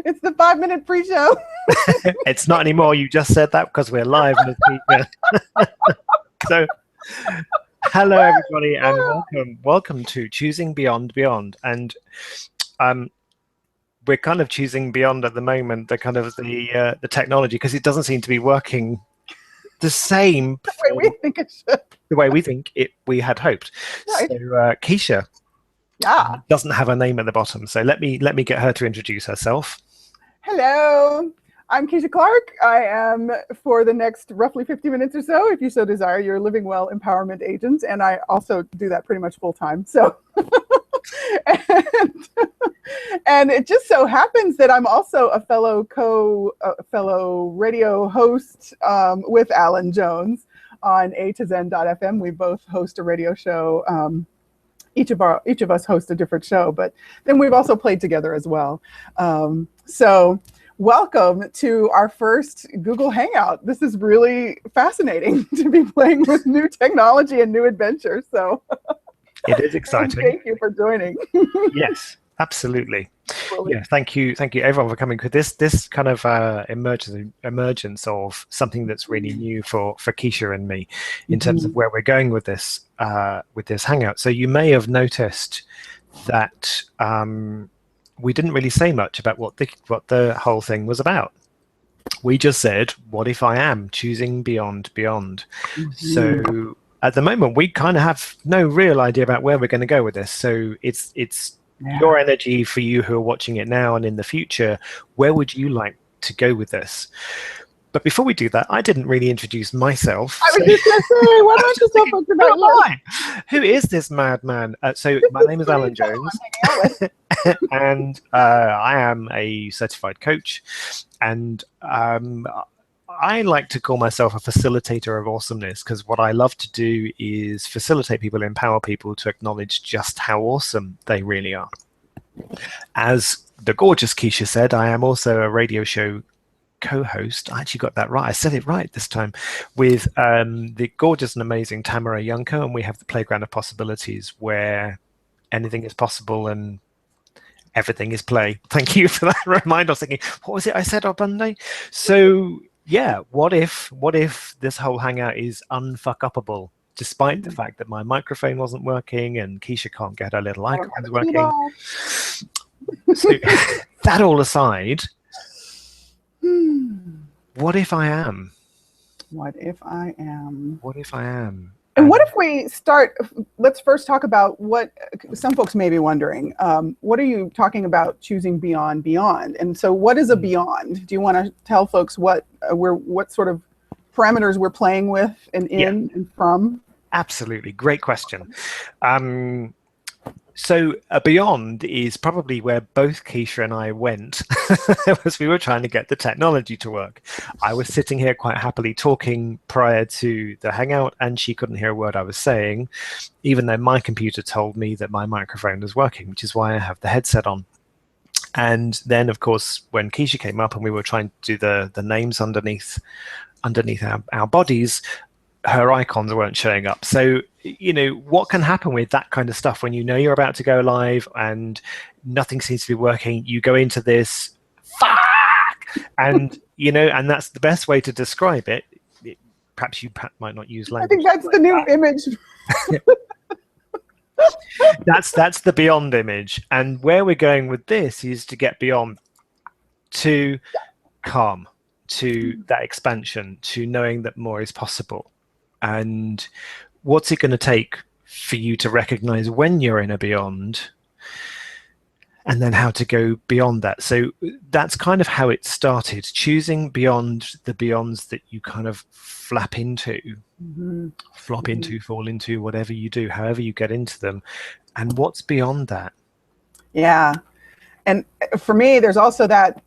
It's the 5-minute pre-show. It's not anymore. You just said that because we're live, Ms. Keisha. So, hello everybody, and welcome to Choosing Beyond Beyond. And we're kind of choosing beyond at the moment the technology, because it doesn't seem to be working the same the way we think it should. The way we had hoped. Right. So Keisha doesn't have a name at the bottom, so let me get her to introduce herself. Hello, I'm Keisha Clark. I am, for the next roughly 50 minutes or so, if you so desire, your Living Well empowerment agent, and I also do that pretty much full time. So, and it just so happens that I'm also a fellow radio host with Alan Jones on A2Zen.fm. We both host a radio show. Each of us host a different show, but then we've also played together as well. So welcome to our first Google Hangout. This is really fascinating to be playing with new technology and new adventures. So it is exciting. Thank you for joining. Yes, absolutely. Yeah, thank you everyone for coming. Because this kind of emergence of something that's really new for Keisha and me in terms of where we're going with this hangout. So you may have noticed that we didn't really say much about what the whole thing was about. We just said, what if I am choosing beyond beyond? So at the moment, we kind of have no real idea about where we're going to go with this. So it's your energy for you who are watching it now and in the future. Where would you like to go with this? But before we do that, I didn't really introduce myself. I was just going to say, why don't you tell folks about you? Who is this madman? So my name is Alan Jones, and I am a certified coach, and I like to call myself a facilitator of awesomeness, because what I love to do is facilitate people, empower people to acknowledge just how awesome they really are. As the gorgeous Keisha said, I am also a radio show co-host. I actually got that right. I said it right this time, with the gorgeous and amazing Tamara Yunker, and we have the Playground of Possibilities, where anything is possible and everything is play. Thank you for that reminder. I was thinking, what was it I said on Monday? So yeah, what if this whole hangout is unfuck-upable, despite the fact that my microphone wasn't working and Keisha can't get her little icons working. So that all aside, what if I am? What if I am? What if I am? And what if we start, let's first talk about what some folks may be wondering. What are you talking about choosing beyond beyond? And so what is a beyond? Do you want to tell folks what sort of parameters we're playing with and in and from? Absolutely. Great question. So a beyond is probably where both Keisha and I went as we were trying to get the technology to work. I was sitting here quite happily talking prior to the hangout, and she couldn't hear a word I was saying, even though my computer told me that my microphone was working, which is why I have the headset on. And then, of course, when Keisha came up and we were trying to do the names underneath our bodies, her icons weren't showing up. So, what can happen with that kind of stuff when you're about to go live and nothing seems to be working? You go into this, fuck! And, and that's the best way to describe it. Perhaps you might not use language. I think that's the new image. That's the beyond image. And where we're going with this is to get beyond to calm, to that expansion, to knowing that more is possible. And what's it going to take for you to recognize when you're in a beyond, and then how to go beyond that? So that's kind of how it started, choosing beyond the beyonds that you kind of flap into, flop into, fall into, whatever you do, however you get into them. And what's beyond that? Yeah. And for me, there's also that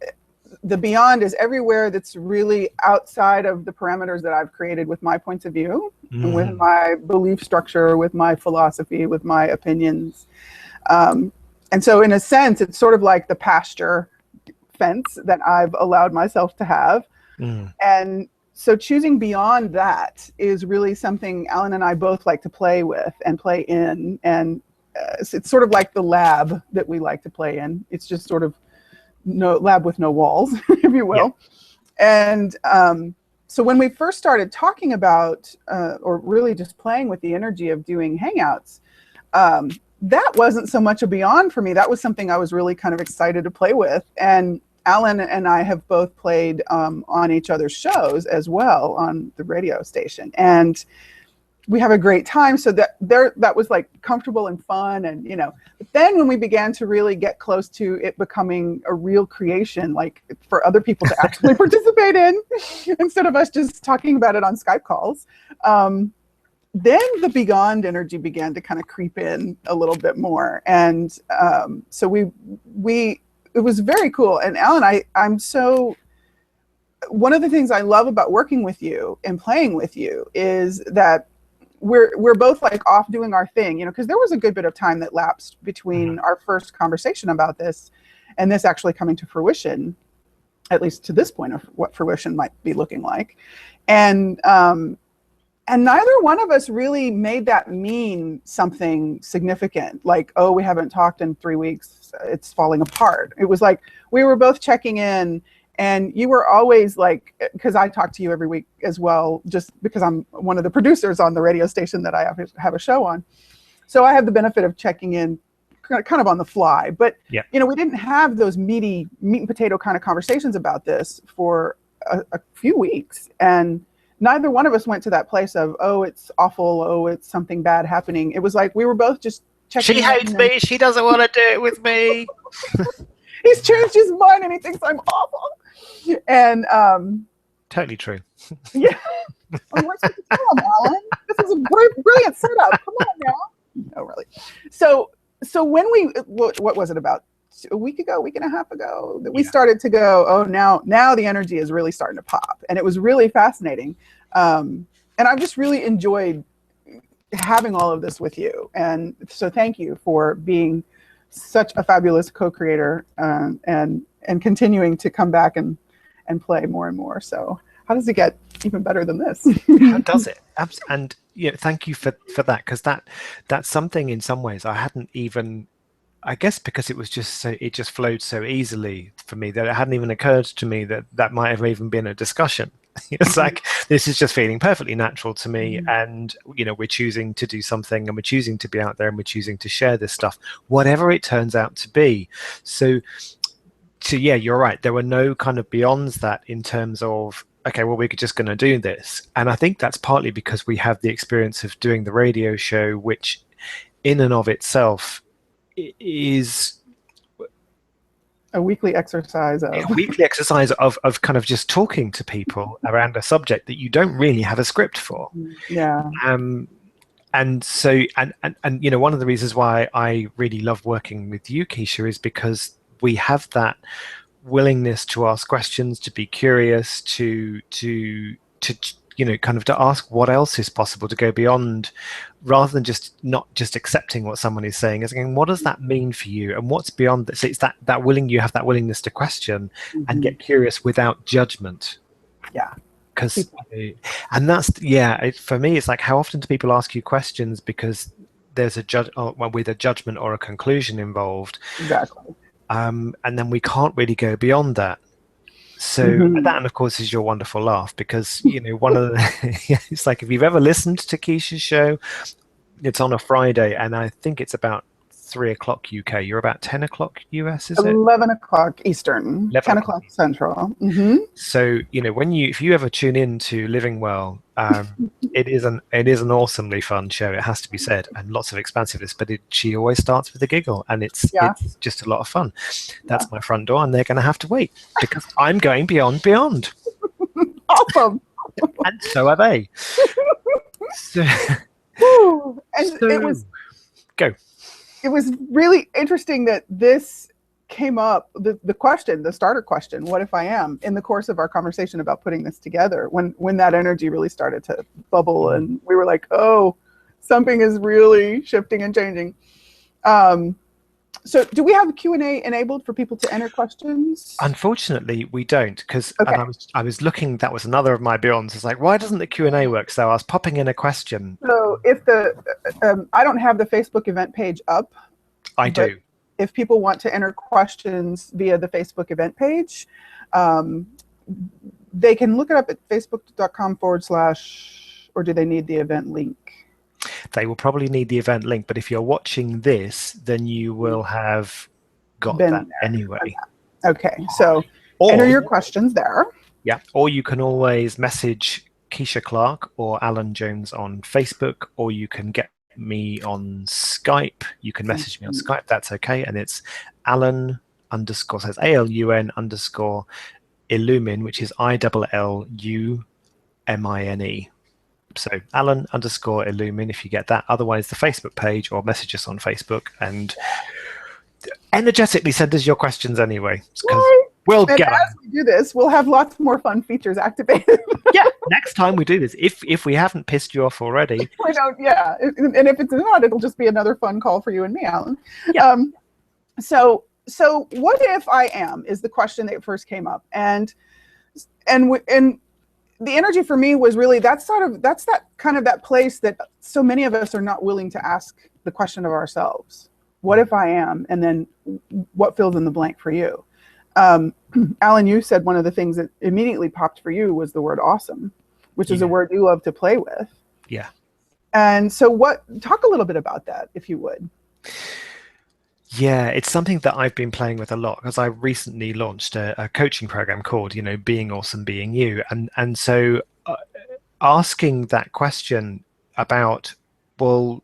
the beyond is everywhere that's really outside of the parameters that I've created with my points of view, and with my belief structure, with my philosophy, with my opinions. And so in a sense, it's sort of like the pasture fence that I've allowed myself to have. And so choosing beyond that is really something Alan and I both like to play with and play in. And it's sort of like the lab that we like to play in. It's just sort of no lab with no walls, if you will. Yeah. And so when we first started talking about, or really just playing with the energy of doing Hangouts, that wasn't so much a beyond for me. That was something I was really kind of excited to play with. And Alan and I have both played on each other's shows as well on the radio station. And we have a great time. So that was like comfortable and fun. And, but then when we began to really get close to it becoming a real creation, like for other people to actually participate in, instead of us just talking about it on Skype calls, then the beyond energy began to kind of creep in a little bit more. And so it was very cool. And Alan, one of the things I love about working with you and playing with you is that we're both like off doing our thing, because there was a good bit of time that lapsed between our first conversation about this and this actually coming to fruition, at least to this point of what fruition might be looking like. And neither one of us really made that mean something significant, like, oh, we haven't talked in 3 weeks, it's falling apart. It was like we were both checking in. And you were always like, because I talk to you every week as well, just because I'm one of the producers on the radio station that I have a show on. So I have the benefit of checking in kind of on the fly. But, we didn't have those meat and potato kind of conversations about this for a few weeks. And neither one of us went to that place of, oh, it's awful. Oh, it's something bad happening. It was like we were both just checking in. She hates me. She doesn't want to do it with me. He's changed his mind and he thinks I'm awful. And totally true. Yeah. We're supposed to tell him, Alan. This is a brilliant setup. Come on now. No, really. So when what was it, about a week and a half ago, that we started to go, oh, now the energy is really starting to pop. And it was really fascinating. And I've just really enjoyed having all of this with you. And so thank you for being such a fabulous co-creator and continuing to come back and play more and more. So how does it get even better than this? How does it? And thank you for that, because that's something in some ways I hadn't even, I guess because it just flowed so easily for me that it hadn't even occurred to me that might have even been a discussion. It's like, this is just feeling perfectly natural to me, and we're choosing to do something, and we're choosing to be out there, and we're choosing to share this stuff, whatever it turns out to be. So yeah, you're right, there were no kind of beyonds that in terms of, okay, well, we're just going to do this. And I think that's partly because we have the experience of doing the radio show, which in and of itself is a weekly exercise of kind of just talking to people around a subject that you don't really have a script for. And so one of the reasons why I really love working with you, Keisha, is because we have that willingness to ask questions, to be curious, to kind of to ask what else is possible, to go beyond, rather than not just accepting what someone is saying, is saying, what does that mean for you, and what's beyond that? So it's you have that willingness to question and get curious without judgment. Because and that's for me, it's like, how often do people ask you questions because there's with a judgment or a conclusion involved? Exactly. And then we can't really go beyond that. So that, and of course, is your wonderful laugh, because one of the it's like, if you've ever listened to Keisha's show, it's on a Friday, and I think it's about 3 o'clock UK. You're about 10 o'clock US, is it? 11 o'clock Eastern, 10 o'clock Central. So if you ever tune in to Living Well, it is an awesomely fun show, it has to be said, and lots of expansiveness, but she always starts with a giggle, and it's just a lot of fun. That's my front door, and they're going to have to wait, because I'm going beyond. Awesome. And so are they. It was really interesting that this came up, the starter question, what if I am, in the course of our conversation about putting this together, when that energy really started to bubble, and we were like, oh, something is really shifting and changing. So do we have Q&A enabled for people to enter questions? Unfortunately, we don't, because I was looking, that was another of my beyonds. It's like, why doesn't the Q&A work? So I was popping in a question. So if I don't have the Facebook event page up. I do. if people want to enter questions via the Facebook event page, they can look it up at facebook.com/ or do they need the event link? They will probably need the event link, but if you're watching this, then you will have got Been that there. anyway. Okay, so enter your questions there. Yeah, or you can always message Keisha Clark or Alan Jones on Facebook, or you can get me on Skype. You can message me on Skype, that's okay. And it's Alan _ says ALUN _ Illumin, which is ILLUMINE. So Alan _ Illumin if you get that. Otherwise, the Facebook page, or message us on Facebook and energetically send us your questions anyway. We'll get as we do this, we'll have lots more fun features activated. Yeah, next time we do this, if we haven't pissed you off already. We don't, yeah. And if it's not, it'll just be another fun call for you and me, Alan. Yeah. So what if I am is the question that first came up, and the energy for me was really that's that kind of that place that so many of us are not willing to ask the question of ourselves. What if I am? And then what fills in the blank for you? Alan, you said one of the things that immediately popped for you was the word awesome, which is a word you love to play with. Yeah. And so talk a little bit about that, if you would. Yeah, it's something that I've been playing with a lot because I recently launched a coaching program called, Being Awesome, Being You. And so asking that question about, well,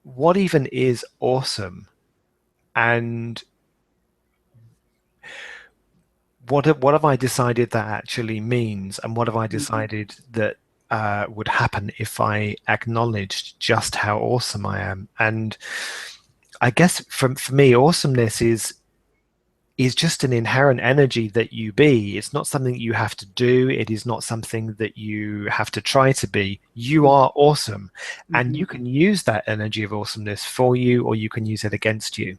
what even is awesome? And what have I decided that actually means? And what have I decided that would happen if I acknowledged just how awesome I am? And I guess for me, awesomeness is just an inherent energy that you be. It's not something you have to do. It is not something that you have to try to be. You are awesome. And you can use that energy of awesomeness for you, or you can use it against you.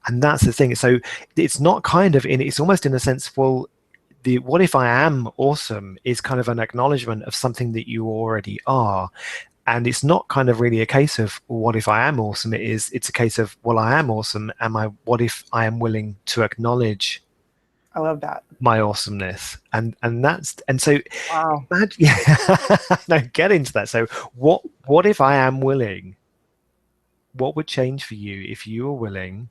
And that's the thing. So it's not it's almost in a sense, well, what if I am awesome is kind of an acknowledgement of something that you already are. And it's not kind of really a case of, well, what if I am awesome? It's a case of, well, I am awesome. What if I am willing to acknowledge? I love that. My awesomeness. And so, wow. No, get into that. So what if I am willing? What would change for you if you were willing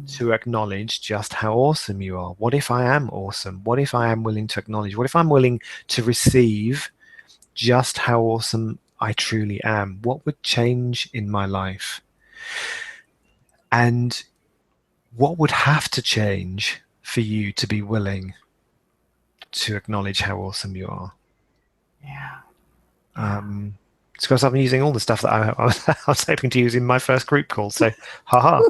to acknowledge just how awesome you are? What if I am awesome? What if I am willing to acknowledge? What if I'm willing to receive just how awesome I truly am? What would change in my life? And what would have to change for you to be willing to acknowledge how awesome you are? Yeah. It's because I've been using all the stuff that I was hoping to use in my first group call. So, haha.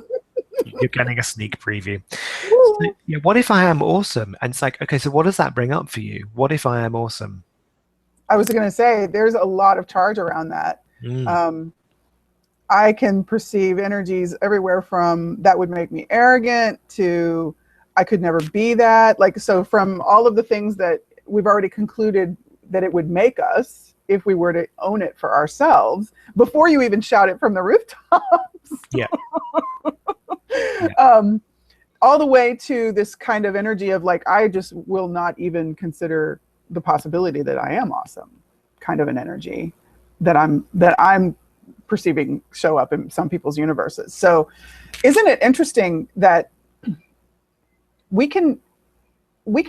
You're getting a sneak preview. So, yeah, what if I am awesome? And it's like, okay, so what does that bring up for you? What if I am awesome? I was going to say, there's a lot of charge around that. I can perceive energies everywhere from that would make me arrogant to I could never be that. So from all of the things that we've already concluded that it would make us if we were to own it for ourselves before you even shout it from the rooftops. Yeah. All the way to this kind of energy of I just will not even consider the possibility that I am awesome, kind of an energy that I'm perceiving show up in some people's universes. So isn't it interesting that we can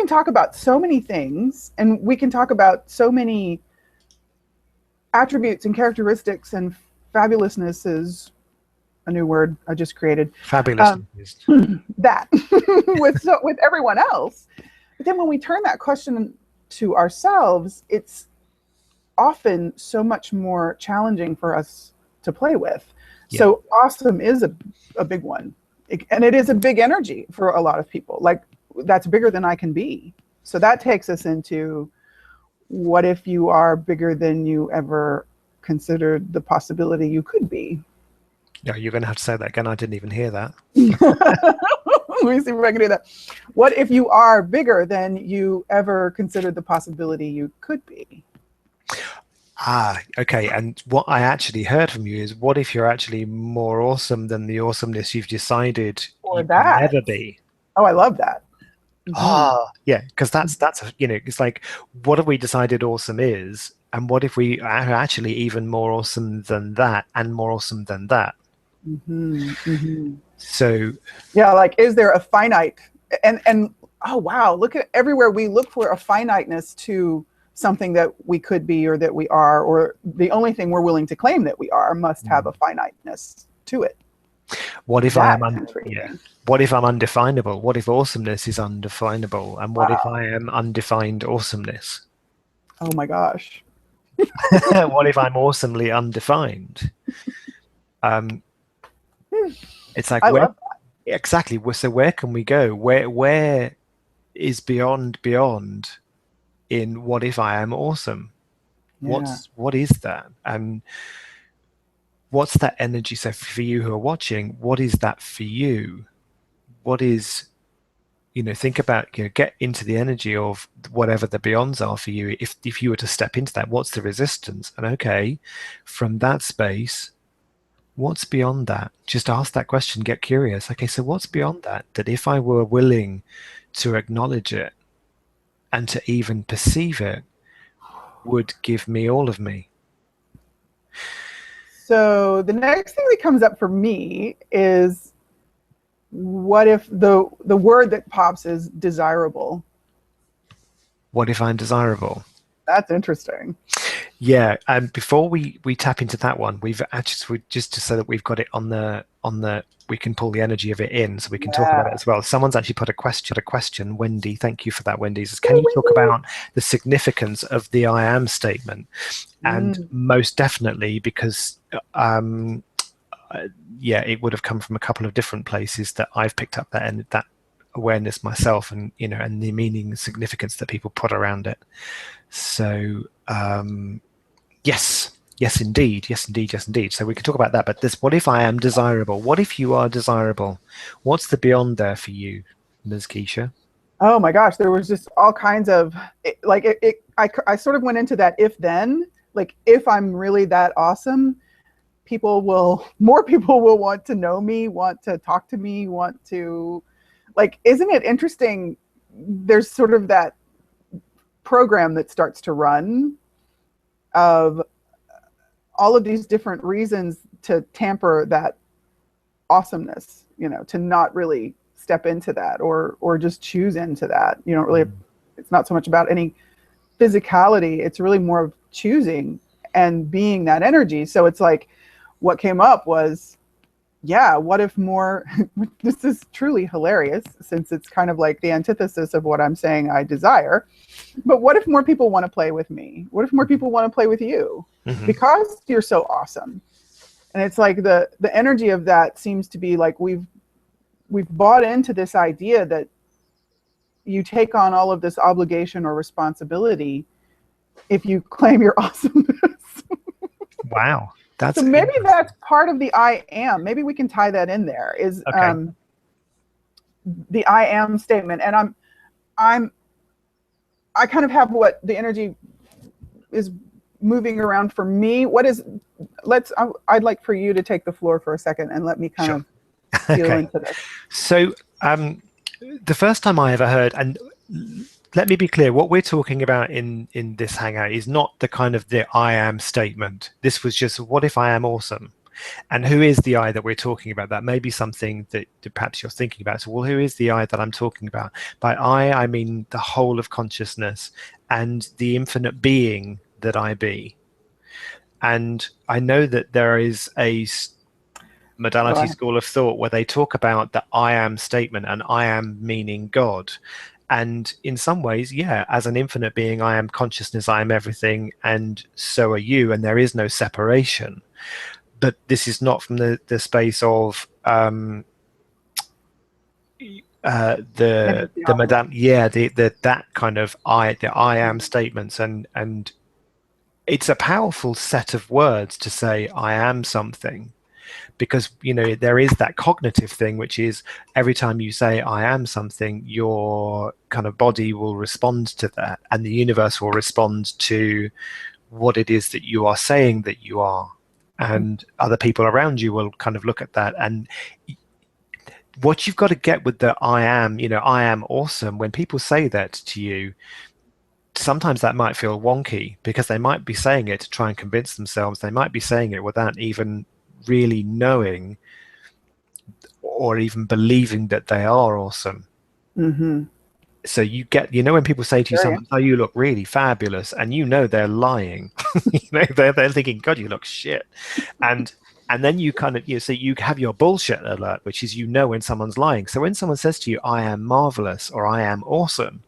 talk about so many things, and we can talk about so many attributes and characteristics and fabulousnesses, a new word I just created. Fabulous. That with everyone else. But then when we turn that question to ourselves, it's often so much more challenging for us to play with. Yeah. So awesome is a big one. And it is a big energy for a lot of people. That's bigger than I can be. So that takes us into, what if you are bigger than you ever considered the possibility you could be? Yeah, you're going to have to say that again. I didn't even hear that. Let me see if I can do that. What if you are bigger than you ever considered the possibility you could be? Okay. And what I actually heard from you is, what if you're actually more awesome than the awesomeness you've decided Or you can that. never be? Oh, I love that. Hmm. Yeah, because it's like, what have we decided awesome is, and what if we are actually even more awesome than that, and more awesome than that? Hmm. Hmm. So, Yeah, like, is there a finite, and oh wow, look at everywhere we look for a finiteness to something that we could be or that we are, or the only thing we're willing to claim that we are must have a finiteness to it. what if I am That's yeah? intriguing. What if I'm undefinable? What if awesomeness is undefinable? And what if Wow. I am undefined awesomeness? Oh my gosh. What if I'm awesomely undefined? Um, it's like, I where love that. exactly? So where can we go? Where is beyond in what if I am awesome? Yeah. What is that? And what's that energy? So for you who are watching, what is that for you? What is, think about, get into the energy of whatever the beyonds are for you. If you were to step into that, what's the resistance? And okay, from that space, what's beyond that? Just ask that question, get curious. Okay, so what's beyond that? That if I were willing to acknowledge it and to even perceive it, would give me all of me. So the next thing that comes up for me is, what if the word that pops is desirable? What if I'm desirable? That's interesting. Yeah, and before we tap into that one, we've actually, just to so that we've got it on the we can pull the energy of it in, so we can talk about it Yeah. as well. Someone's actually put a question. Wendy, thank you for that. Wendy says, Hey, can you talk Wendy. about the significance of the I am statement? And Mm. most definitely, because um, yeah, it would have come from a couple of different places that I've picked up that awareness myself, and and the meaning and significance that people put around it. So yes, yes, indeed, yes, indeed, yes, indeed. So we can talk about that. But this, what if I am desirable? What if you are desirable? What's the beyond there for you, Ms. Keisha? Oh my gosh, there was just all kinds of I sort of went into that if then, like, if I'm really that awesome, more people will want to know me, want to talk to me, want to, like, isn't it interesting? There's sort of that program that starts to run of all of these different reasons to tamper that awesomeness, to not really step into that, or just choose into that. You don't really, it's not so much about any physicality, it's really more of choosing and being that energy. So it's like, what came up was, yeah, what if more, this is truly hilarious since it's kind of like the antithesis of what I'm saying I desire, but what if more people want to play with me? What if more people want to play with you Mm-hmm. because you're so awesome? And it's like the energy of that seems to be like, we've bought into this idea that you take on all of this obligation or responsibility if you claim your awesomeness. Wow, So that's maybe interesting. that's part of the I am. Maybe we can tie that in there. Is Okay. the I am statement, and I'm I kind of have what the energy is moving around for me. What is I'd like for you to take the floor for a second and let me kind Sure. of feel Okay. into this. So, the first time I ever heard, and let me be clear, what we're talking about in this hangout is not the kind of the I am statement. This was just, what if I am awesome? And who is the I that we're talking about? That may be something that perhaps you're thinking about. So, well, who is the I that I'm talking about? By I mean the whole of consciousness and the infinite being that I be. And I know that there is a Go modality ahead. school of thought where they talk about the I am statement, and I am meaning God. And in some ways, yeah, as an infinite being, I am consciousness, I am everything, and so are you, and there is no separation. But this is not from the space of Energy the often. madame, yeah, the that kind of the I am statements, and it's a powerful set of words to say I am something, because there is that cognitive thing, which is every time you say I am something, your kind of body will respond to that, and the universe will respond to what it is that you are saying that you are. And other people around you will kind of look at that. And what you've got to get with the I am, I am awesome, when people say that to you, sometimes that might feel wonky because they might be saying it to try and convince themselves. They might be saying it without even really knowing or even believing that they are awesome. Mm-hmm. So you get, when people say to you, someone, "Oh, you look really fabulous," and they're lying. They're thinking, "God, you look shit," and then you kind of, so you have your bullshit alert, which is, when someone's lying. So when someone says to you, "I am marvelous," or "I am awesome,"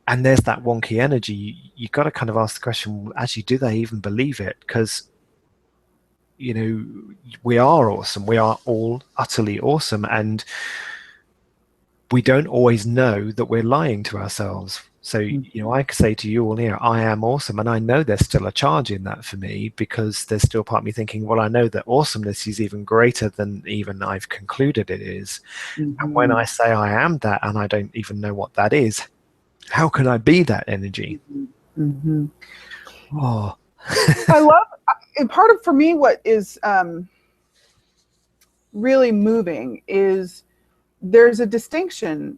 and there's that wonky energy, you got to kind of ask the question, actually, do they even believe it? Because we are awesome. We are all utterly awesome, and we don't always know that we're lying to ourselves. So, I could say to you all here, I am awesome. And I know there's still a charge in that for me, because there's still part of me thinking, well, I know that awesomeness is even greater than even I've concluded it is. And when I say I am that, and I don't even know what that is, how can I be that energy? Oh, I love, and part of, for me, what is really moving is there's a distinction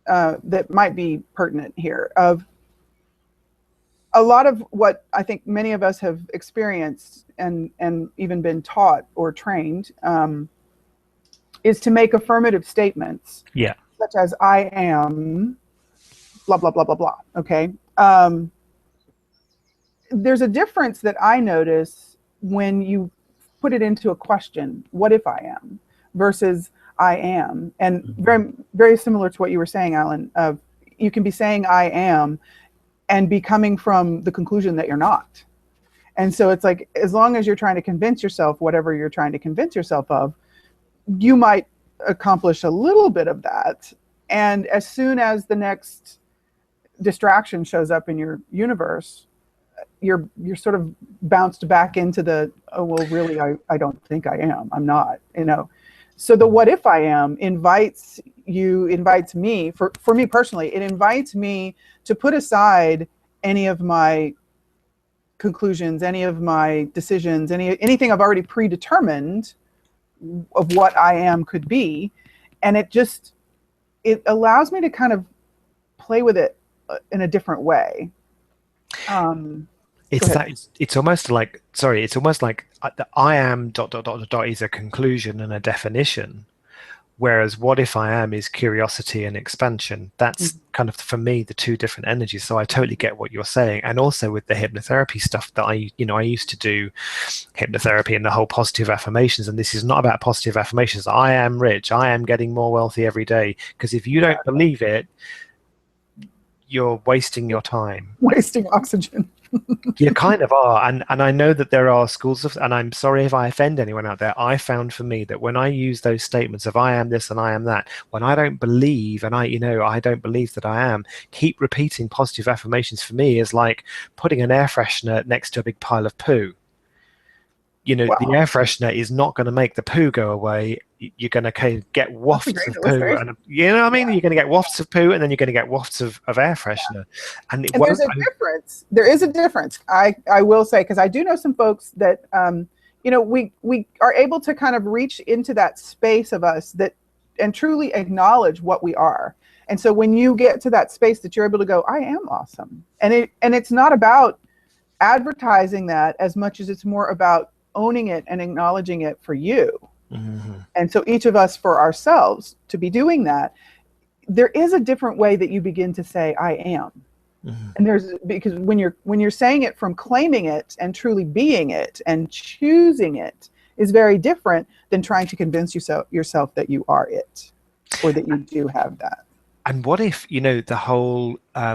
that might be pertinent here of a lot of what I think many of us have experienced and even been taught or trained is to make affirmative statements. Yeah. Such as, I am blah, blah, blah, blah, blah. Okay. There's a difference that I notice when you put it into a question, what if I am, versus I am. And very, very similar to what you were saying, Alan, you can be saying I am and be coming from the conclusion that you're not. And so it's like, as long as you're trying to convince yourself whatever you're trying to convince yourself of, you might accomplish a little bit of that. And as soon as the next distraction shows up in your universe, you're sort of bounced back into the, oh, well, really, I don't think I am. I'm not, So the what if I am invites me, for me personally, it invites me to put aside any of my conclusions, any of my decisions, anything I've already predetermined of what I am could be. And it allows me to kind of play with it in a different way. It's almost like the I am ... is a conclusion and a definition, whereas what if I am is curiosity and expansion. That's kind of, for me, the two different energies. So I totally get what you're saying. And also with the hypnotherapy stuff that I used to do hypnotherapy and the whole positive affirmations. And this is not about positive affirmations. I am rich. I am getting more wealthy every day. Because if you don't believe it, you're wasting your time. Wasting oxygen. You kind of are. And I know that there are schools of, and I'm sorry if I offend anyone out there, I found for me that when I use those statements of I am this and I am that, when I don't believe, and I don't believe that I am, keep repeating positive affirmations for me is like putting an air freshener next to a big pile of poo. Wow. The air freshener is not going to make the poo go away. You're going to get wafts of poo, and You're going to get wafts of poo, and then you're going to get wafts of air freshener. And there's a difference. There is a difference. I will say, because I do know some folks that we are able to kind of reach into that space of us that and truly acknowledge what we are. And so when you get to that space that you're able to go, I am awesome, and it's not about advertising that as much as it's more about owning it and acknowledging it for you. And so each of us for ourselves to be doing that, there is a different way that you begin to say I am. And because when you're saying it from claiming it and truly being it and choosing it is very different than trying to convince yourself that you are it or that you do have that. And what if the whole I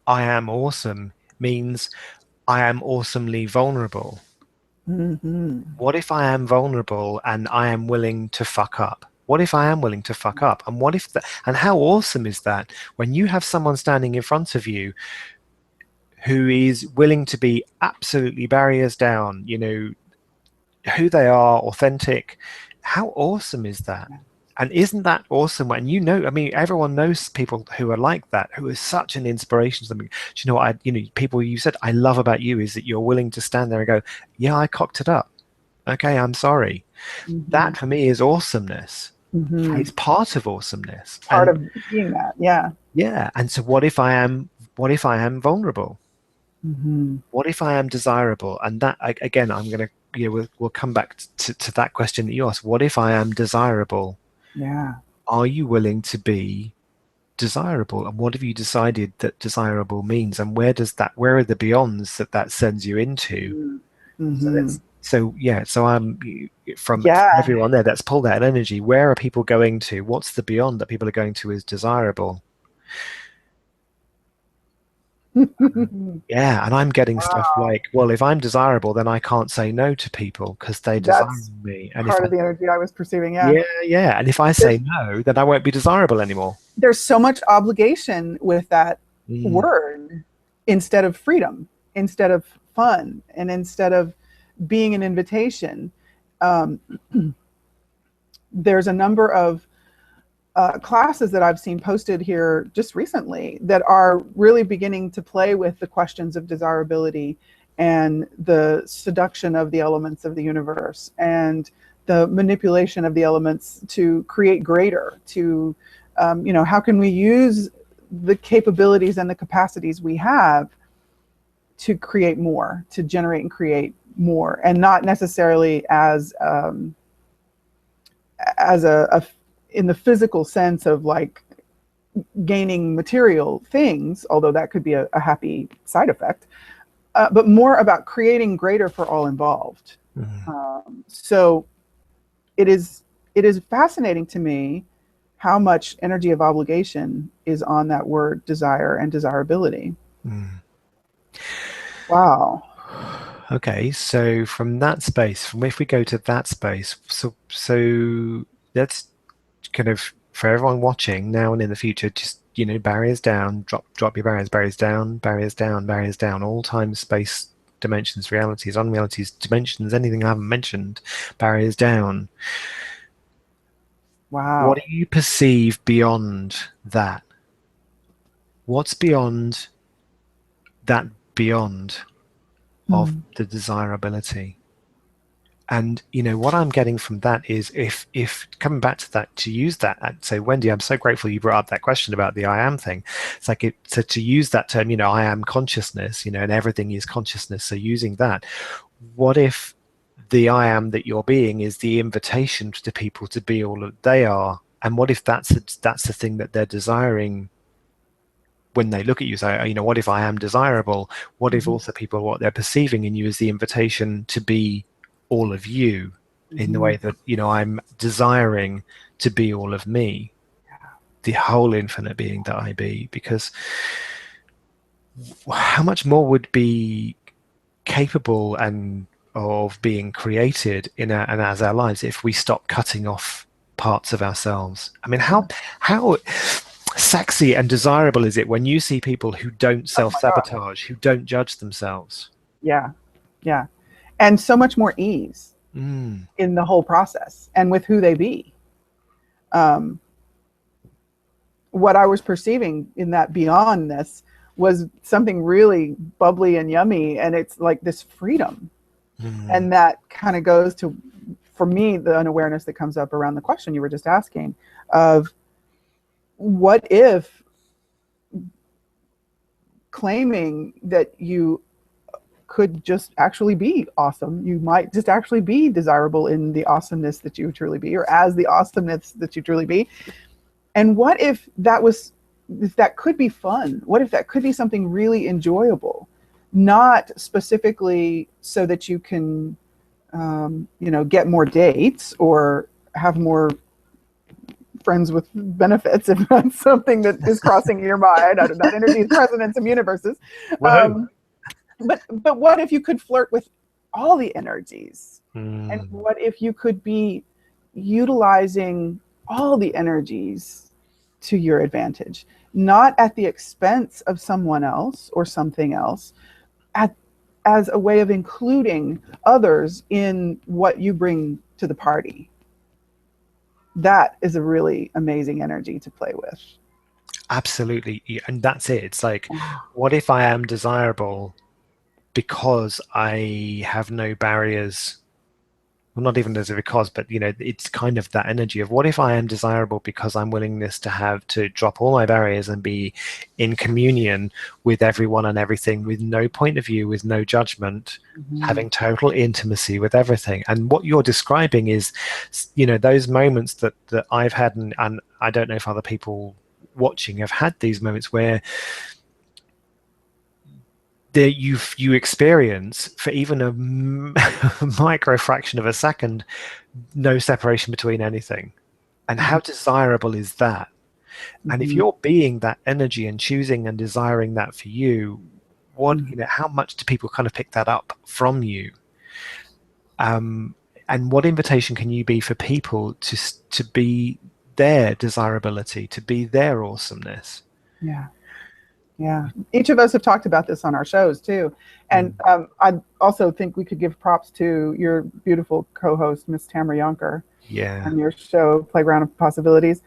am awesome means I am awesomely vulnerable? What if I am vulnerable and I am willing to fuck up? What if I am willing to fuck up? And what if and how awesome is that when you have someone standing in front of you who is willing to be absolutely barriers down, who they are, authentic? How awesome is that? And isn't that awesome? When you know, I mean, everyone knows people who are like that, who are such an inspiration to them. Do you know what? People you said I love about you is that you're willing to stand there and go, "Yeah, I cocked it up. Okay, I'm sorry." Mm-hmm. That for me is awesomeness. Mm-hmm. It's part of awesomeness. Part And of being that, yeah. yeah, and so what if I am? What if I am vulnerable? Mm-hmm. What if I am desirable? And that again, I'm going to, we'll come back to that question that you asked. What if I am desirable? Yeah. Are you willing to be desirable? And what have you decided that desirable means? And where are the beyonds that sends you into? So Mm-hmm. so I'm from Yeah. everyone there that's pulled that energy. Where are people going to? What's the beyond that people are going to is desirable? Yeah, and I'm getting stuff Wow. like, well, if I'm desirable, then I can't say no to people because they desire That's me. And if part I, of the energy I was perceiving. Yeah. yeah, and if I There's say no, then I won't be desirable anymore. there's so much obligation with that Mm, word instead of freedom, instead of fun, and instead of being an invitation. Um, there's a number of classes that I've seen posted here just recently that are really beginning to play with the questions of desirability and the seduction of the elements of the universe and the manipulation of the elements to create greater, to, how can we use the capabilities and the capacities we have to create more, to generate and create more, and not necessarily as a in the physical sense of like gaining material things, although that could be a happy side effect, but more about creating greater for all involved. mm, So it is fascinating to me how much energy of obligation is on that word desire and desirability. mm. Wow. Okay, so from that space, from if we go to that space, so let's kind of for everyone watching now and in the future, just barriers down, drop your barriers down, barriers down, all time, space, dimensions, realities, unrealities, dimensions, anything I haven't mentioned, barriers down. What Wow. do you perceive beyond that? What's beyond that beyond of Hmm. the desirability? And what I'm getting from that is if coming back to that, to use that, so Wendy, I'm so grateful you brought up that question about the I am thing. It's like so to use that term, I am consciousness, and everything is consciousness. So using that, what if the I am that you're being is the invitation to people to be all that they are? And what if that's the thing that they're desiring when they look at you? So, what if I am desirable? What if Hmm. also people, what they're perceiving in you is the invitation to be all of you in the Hmm. way that, I'm desiring to be all of me, the whole infinite being that I be? Because how much more would be capable and of being created and as our lives if we stop cutting off parts of ourselves? I mean, how sexy and desirable is it when you see people who don't Oh my God. self-sabotage, who don't judge themselves? Yeah. Yeah. And so much more ease Mm, in the whole process and with who they be. Um, what I was perceiving in that beyondness was something really bubbly and yummy. And it's like this freedom. mm, And that kind of goes to, for me, the unawareness that comes up around the question you were just asking of what if claiming that you could just actually be awesome. You might just actually be desirable in the awesomeness that you truly be, or as the awesomeness that you truly be. And what if that could be fun? What if that could be something really enjoyable? Not specifically so that you can, get more dates or have more friends with benefits, if that's something that is crossing your mind. I don't know, that energy is present in some universes. whoa. Um, but what if you could flirt with all the energies? And Mm, what if you could be utilizing all the energies to your advantage, not at the expense of someone else or something else, at, as a way of including others in what you bring to the party? that is a really amazing energy to play with. Absolutely. And that's it. It's like, what if I am desirable because I have no barriers? Well, not even as a because, but it's kind of that energy of what if I am desirable because I'm willingness to have to drop all my barriers and be in communion with everyone and everything, with no point of view, with no judgment, having total intimacy with everything. And what you're describing is, those moments that I've had, and I don't know if other people watching have had these moments where that you experience for even a micro fraction of a second no separation between anything. And how desirable is that? And if you're being that energy and choosing and desiring that for you, how much do people kind of pick that up from you? And what invitation can you be for people to be their desirability, to be their awesomeness? Yeah. Each of us have talked about this on our shows too. And I also think we could give props to your beautiful co-host, Miss Tamara Yonker, on your show, Playground of Possibilities,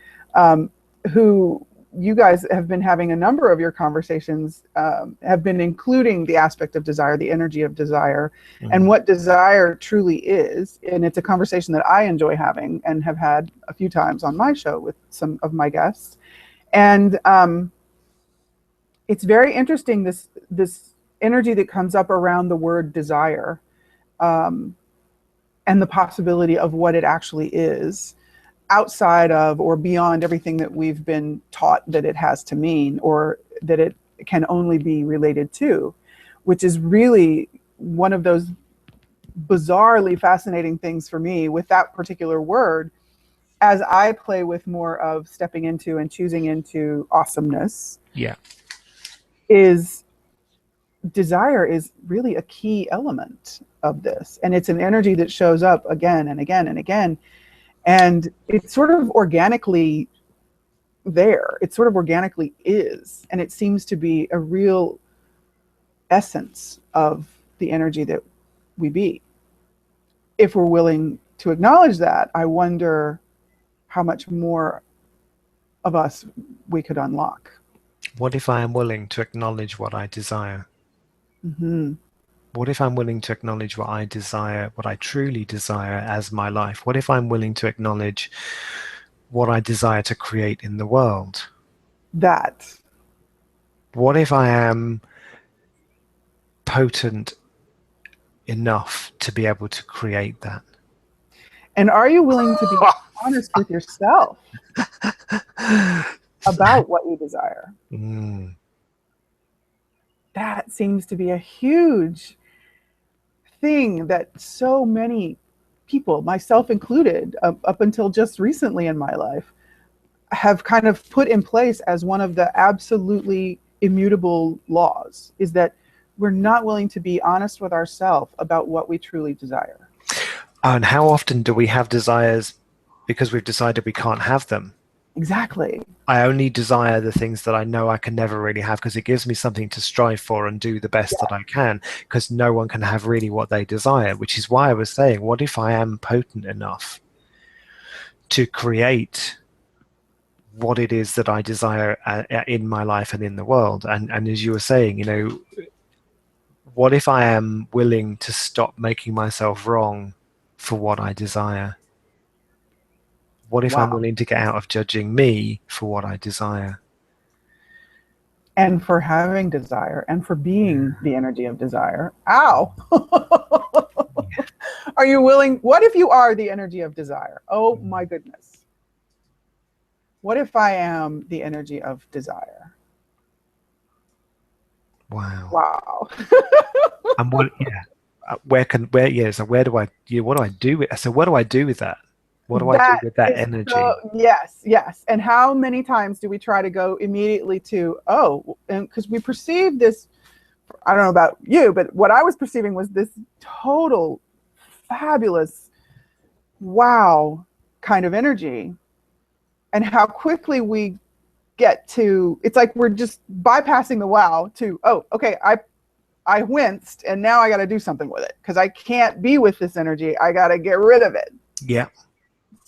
who you guys have been having a number of your conversations, have been including the aspect of desire, the energy of desire, and what desire truly is. And it's a conversation that I enjoy having and have had a few times on my show with some of my guests. And it's very interesting, this energy that comes up around the word desire, and the possibility of what it actually is outside of or beyond everything that we've been taught that it has to mean, or that it can only be related to, which is really one of those bizarrely fascinating things for me with that particular word, as I play with more of stepping into and choosing into awesomeness. Is desire is really a key element of this, and it's an energy that shows up again and again and again, and it's sort of organically there. It sort of organically is, and it seems to be a real essence of the energy that we be. If we're willing to acknowledge that, I wonder how much more of us we could unlock. What if I am willing to acknowledge what I desire? What if I'm willing to acknowledge what I desire, what I truly desire as my life? What if I'm willing to acknowledge what I desire to create in the world? What if I am potent enough to be able to create that? And are you willing to be honest with yourself about what you desire? That seems to be a huge thing that so many people, myself included, up until just recently in my life, have kind of put in place as one of the absolutely immutable laws, is that we're not willing to be honest with ourselves about what we truly desire. And how often do we have desires because we've decided we can't have them? Exactly. I only desire the things that I know I can never really have, because it gives me something to strive for and do the best that I can, because no one can have really what they desire, which is why I was saying, what if I am potent enough to create what it is that I desire in my life and in the world? And as you were saying, what if I am willing to stop making myself wrong for what I desire? What if I'm willing to get out of judging me for what I desire? And for having desire, and for being the energy of desire. Ow! Are you willing? What if you are the energy of desire? Oh my goodness. What if I am the energy of desire? Wow. And what do I do with, so what do I do with that? What do I do with that energy? Yes. And how many times do we try to go immediately to, and because we perceive this, I don't know about you, but what I was perceiving was this total fabulous, wow kind of energy. And how quickly we get to, it's like we're just bypassing the wow to, okay, I winced and now I got to do something with it because I can't be with this energy. I got to get rid of it. Yeah.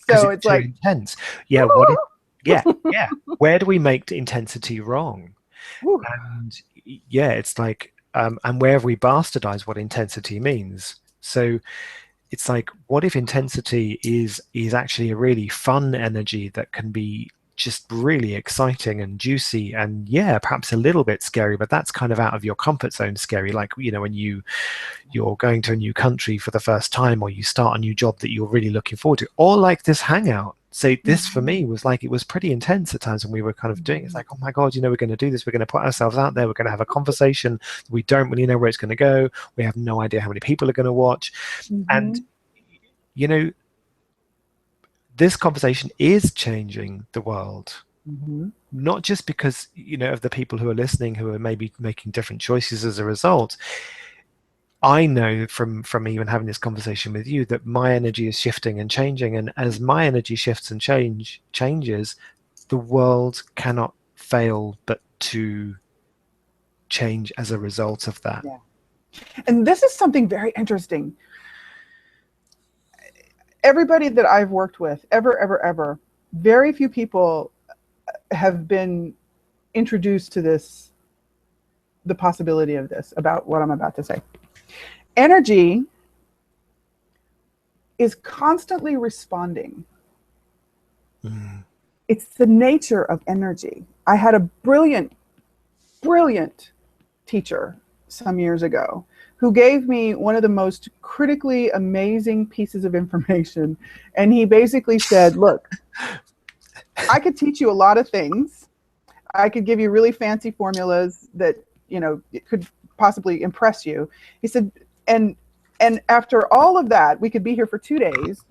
So it's it's too like, intense. Yeah. What if, yeah, yeah. Where do we make intensity wrong? whew, And yeah, it's like, and where have we bastardized what intensity means? So it's like, what if intensity is actually a really fun energy that can be just really exciting and juicy and yeah, perhaps a little bit scary, but that's kind of out of your comfort zone scary. Like, when you're going to a new country for the first time, or you start a new job that you're really looking forward to, or like this hangout. So this for me was like, it was pretty intense at times when we were kind of doing it. It's like, oh my God, we're going to do this. We're going to put ourselves out there. We're going to have a conversation. We don't really know where it's going to go. We have no idea how many people are going to watch. And, you know, this conversation is changing the world. Not just because, of the people who are listening, who are maybe making different choices as a result. I know from even having this conversation with you that my energy is shifting and changing, and as my energy shifts and changes, the world cannot fail but to change as a result of that. yeah. And this is something very interesting. Everybody that I've worked with, ever, very few people have been introduced to this, the possibility of this, about what I'm about to say. Energy is constantly responding. It's the nature of energy. I had a brilliant teacher some years ago who gave me one of the most critically amazing pieces of information. And he basically said, look, I could teach you a lot of things. I could give you really fancy formulas that, it could possibly impress you. He said, and after all of that, we could be here for 2 days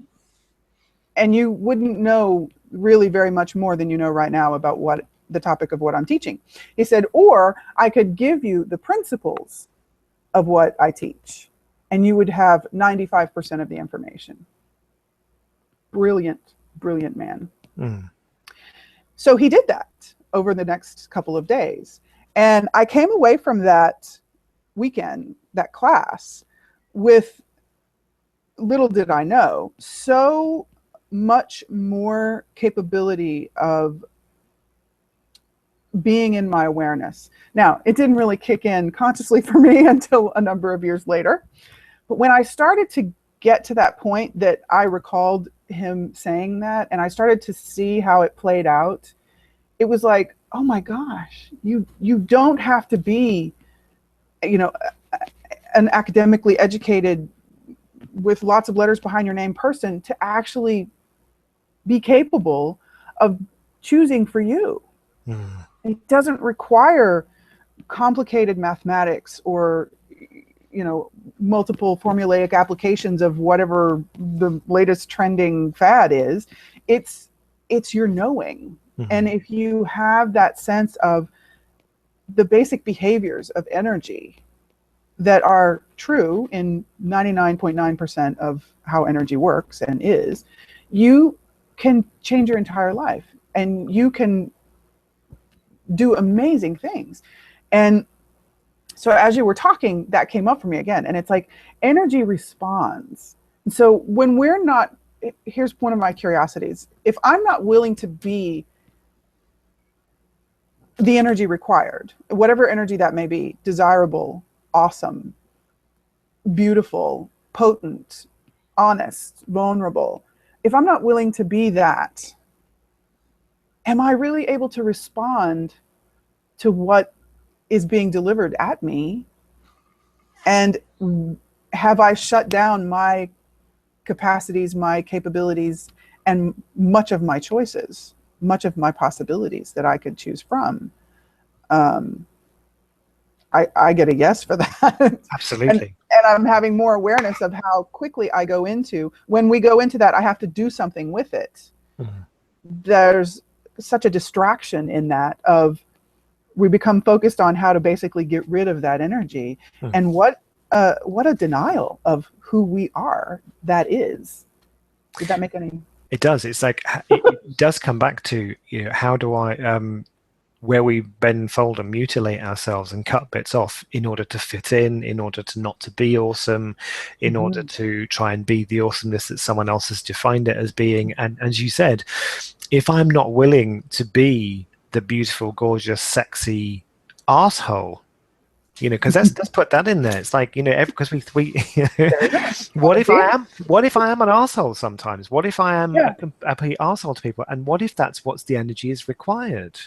and you wouldn't know really very much more than you know right now about what the topic of what I'm teaching. He said, or I could give you the principles of what I teach and you would have 95% of the information. Brilliant man. So he did that over the next couple of days. And I came away from that weekend, that class, with, little did I know, so much more capability of being in my awareness. Now, it didn't really kick in consciously for me until a number of years later. But when I started to get to that point that I recalled him saying that, and I started to see how it played out, it was like, oh my gosh, you don't have to be, an academically educated with lots of letters behind your name person to actually be capable of choosing for you. It doesn't require complicated mathematics or, multiple formulaic applications of whatever the latest trending fad is. It's your knowing. And if you have that sense of the basic behaviors of energy that are true in 99.9% of how energy works and is, you can change your entire life and you can do amazing things. And so as you were talking, that came up for me again. And it's like energy responds. And so when we're not, here's one of my curiosities. If I'm not willing to be the energy required, whatever energy that may be, desirable, awesome, beautiful, potent, honest, vulnerable, if I'm not willing to be that, am I really able to respond to what is being delivered at me? And have I shut down my capacities, my capabilities, and much of my choices, much of my possibilities that I could choose from? I get a yes for that. Absolutely. And I'm having more awareness of how quickly I go into, when we go into that, I have to do something with it. There's such a distraction in that of, we become focused on how to basically get rid of that energy. And what a denial of who we are that is. Did that make any? It does. It's like, it does come back to, how do I, where we bend, fold, and mutilate ourselves and cut bits off in order to fit in order to not to be awesome, in order to try and be the awesomeness that someone else has defined it as being. And as you said, if I'm not willing to be the beautiful, gorgeous, sexy arsehole, because let's put that in there. It's like, because we what if I am an asshole sometimes? What if I am a complete asshole to people? And what if that's what's the energy is required?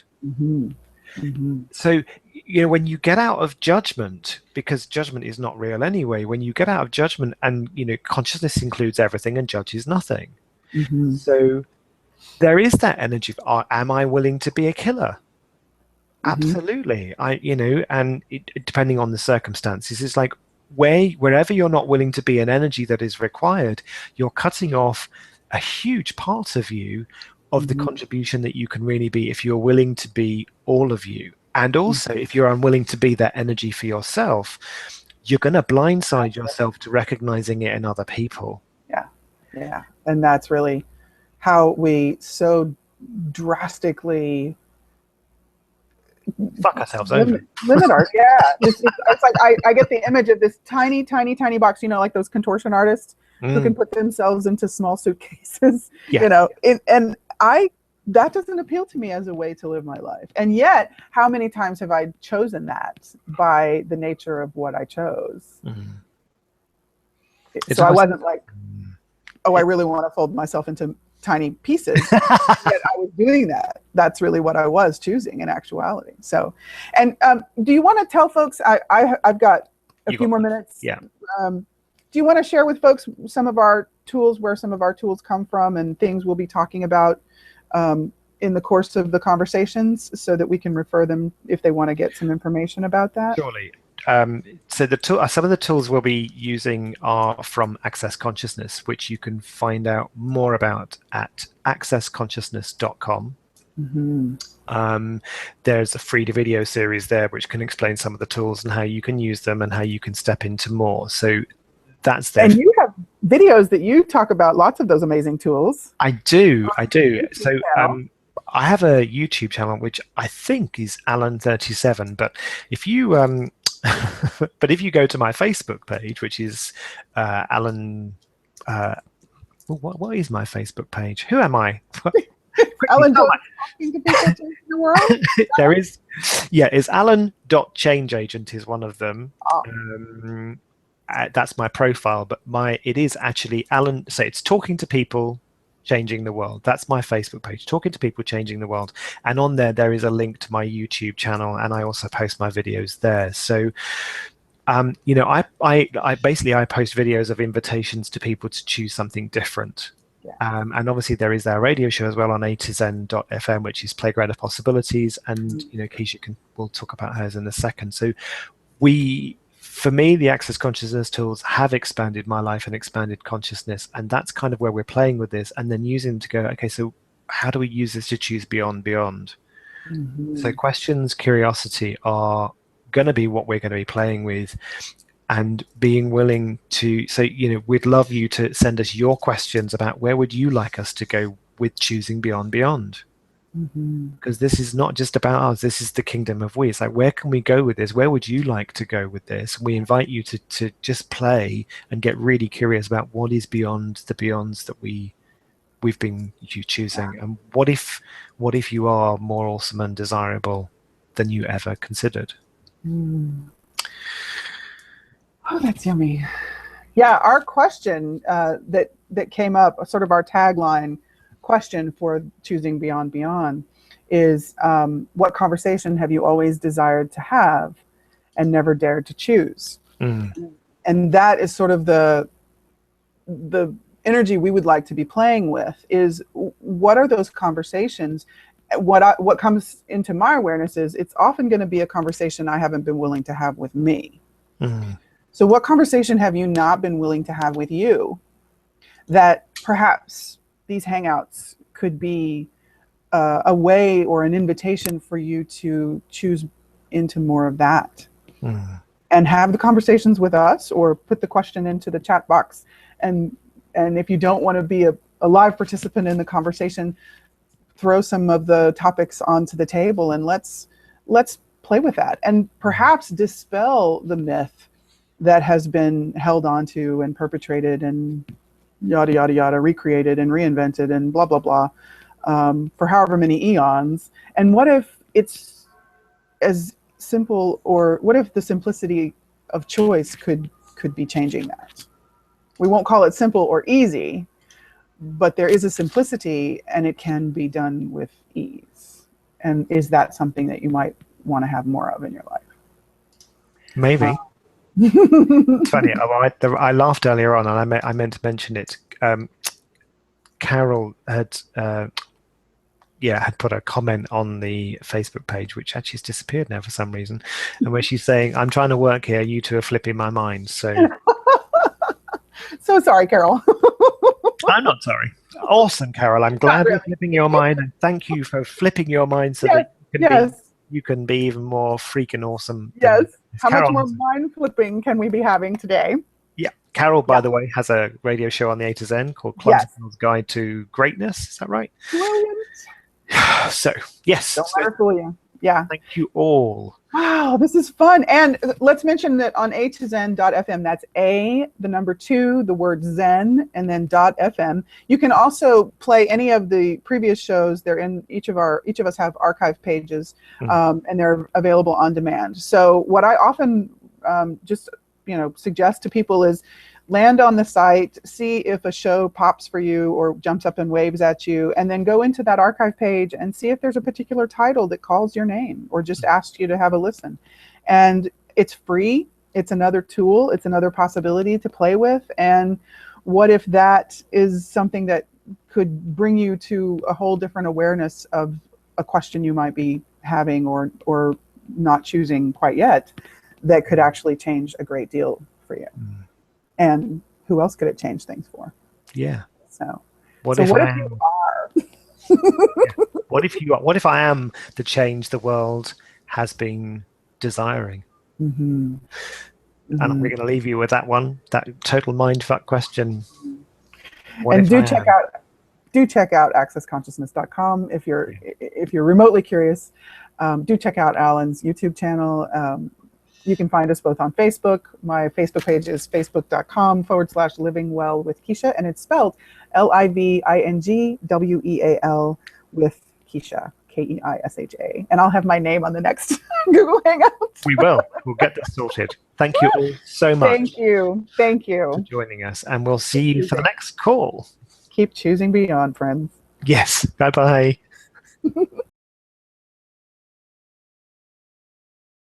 So, when you get out of judgment, because judgment is not real anyway, when you get out of judgment and, consciousness includes everything and judges nothing. So there is that energy of, am I willing to be a killer? Absolutely. And depending on the circumstances, it's like wherever you're not willing to be an energy that is required, you're cutting off a huge part of you, of the contribution that you can really be if you're willing to be all of you. And also, if you're unwilling to be that energy for yourself, you're going to blindside yourself to recognizing it in other people. Yeah. And that's really how we so drastically fuck ourselves over. Limit our it's like I get the image of this tiny box, like those contortion artists who can put themselves into small suitcases. And that doesn't appeal to me as a way to live my life. And yet, how many times have I chosen that by the nature of what I chose? So I wasn't like, I really want to fold myself into tiny pieces. Yet I was doing that. That's really what I was choosing in actuality. So, and do you want to tell folks, I've got a few more minutes. Yeah. Do you want to share with folks some of our tools, where some of our tools come from, and things we'll be talking about in the course of the conversations, so that we can refer them if they want to get some information about that? Surely. So some of the tools we'll be using are from Access Consciousness, which you can find out more about at accessconsciousness.com. There's a free video series there which can explain some of the tools and how you can use them and how you can step into more. So that's there. And you have videos that you talk about lots of those amazing tools. I do. So I have a YouTube channel which I think is Alun37, but if you if you go to my Facebook page, which is Alun, what is my Facebook page? Who am I? Alun, talking to people in the world. There is, it's Alun.changeagent is one of them. That's my profile, but it is actually Alun. So it's talking to people, changing the world. That's my Facebook page, talking to people, changing the world. And on there is a link to my YouTube channel, and I also post my videos there. So, I basically post videos of invitations to people to choose something different. And obviously there is our radio show as well on A2Zen.fm, which is Playground of Possibilities. And, Keisha we'll talk about hers in a second. So for me, the Access Consciousness tools have expanded my life and expanded consciousness. And that's kind of where we're playing with this, and then using them to go, okay, so how do we use this to choose beyond? So questions, curiosity are going to be what we're going to be playing with, and being willing to say, we'd love you to send us your questions about where would you like us to go with choosing beyond. Because this is not just about us, this is the kingdom of we. It's like, where can we go with this? Where would you like to go with this? We invite you to just play and get really curious about what is beyond the beyonds that we've been choosing. And what if you are more awesome and desirable than you ever considered? Oh, that's yummy. Yeah, our question that came up, sort of our tagline question for choosing beyond is, what conversation have you always desired to have and never dared to choose? And that is sort of the energy we would like to be playing with, is what are those conversations? What comes into my awareness is it's often going to be a conversation I haven't been willing to have with me. So what conversation have you not been willing to have with you, that perhaps these hangouts could be a way or an invitation for you to choose into more of that, and have the conversations with us, or put the question into the chat box. And if you don't want to be a live participant in the conversation, throw some of the topics onto the table, and let's play with that, and perhaps dispel the myth that has been held onto and perpetrated and yada yada yada, recreated and reinvented and blah blah blah, for however many eons. And what if it's as simple, or what if the simplicity of choice could be changing that? We won't call it simple or easy, but there is a simplicity, and it can be done with ease. And is that something that you might want to have more of in your life? Maybe. It's funny. I laughed earlier on, and I meant to mention it. Carol had put a comment on the Facebook page, which actually has disappeared now for some reason, and where she's saying, "I'm trying to work here. You two are flipping my mind." So, so sorry, Carol. I'm not sorry. Awesome, Carol. I'm glad you're flipping your mind, and thank you for flipping your mind so that you can be even more freaking awesome. Yes. How much more mind flipping can we be having today? Yeah. Carol, by the way, has a radio show on the A to Zen called Clumsy Guide to Greatness. Is that right? Brilliant. So, yes. Don't let her fool you. Yeah. Thank you all. Wow, this is fun. And let's mention that on a2zen.fm, that's the number 2, the word Zen, and then .fm. You can also play any of the previous shows. They're in each of us have archive pages, and they're available on demand. So what I often suggest to people is land on the site, see if a show pops for you or jumps up and waves at you, and then go into that archive page and see if there's a particular title that calls your name or just asks you to have a listen. And it's free. It's another tool. It's another possibility to play with. And what if that is something that could bring you to a whole different awareness of a question you might be having or not choosing quite yet, that could actually change a great deal for you. And who else could it change things for? Yeah. So what if you are? What if I am the change the world has been desiring? Mm-hmm. And I'm going to leave you with that one, that total mindfuck question. And do check out accessconsciousness.com if you're remotely curious. Do check out Alan's YouTube channel. You can find us both on Facebook. My Facebook page is facebook.com/living well with Keisha, and it's spelled LIVINGWEAL with Keisha, KEISHA. And I'll have my name on the next Google Hangout. We will. We'll get this sorted. Thank you all so much. Thank you for joining us, and we'll see you for the next call. Keep choosing beyond, friends. Yes. Bye-bye.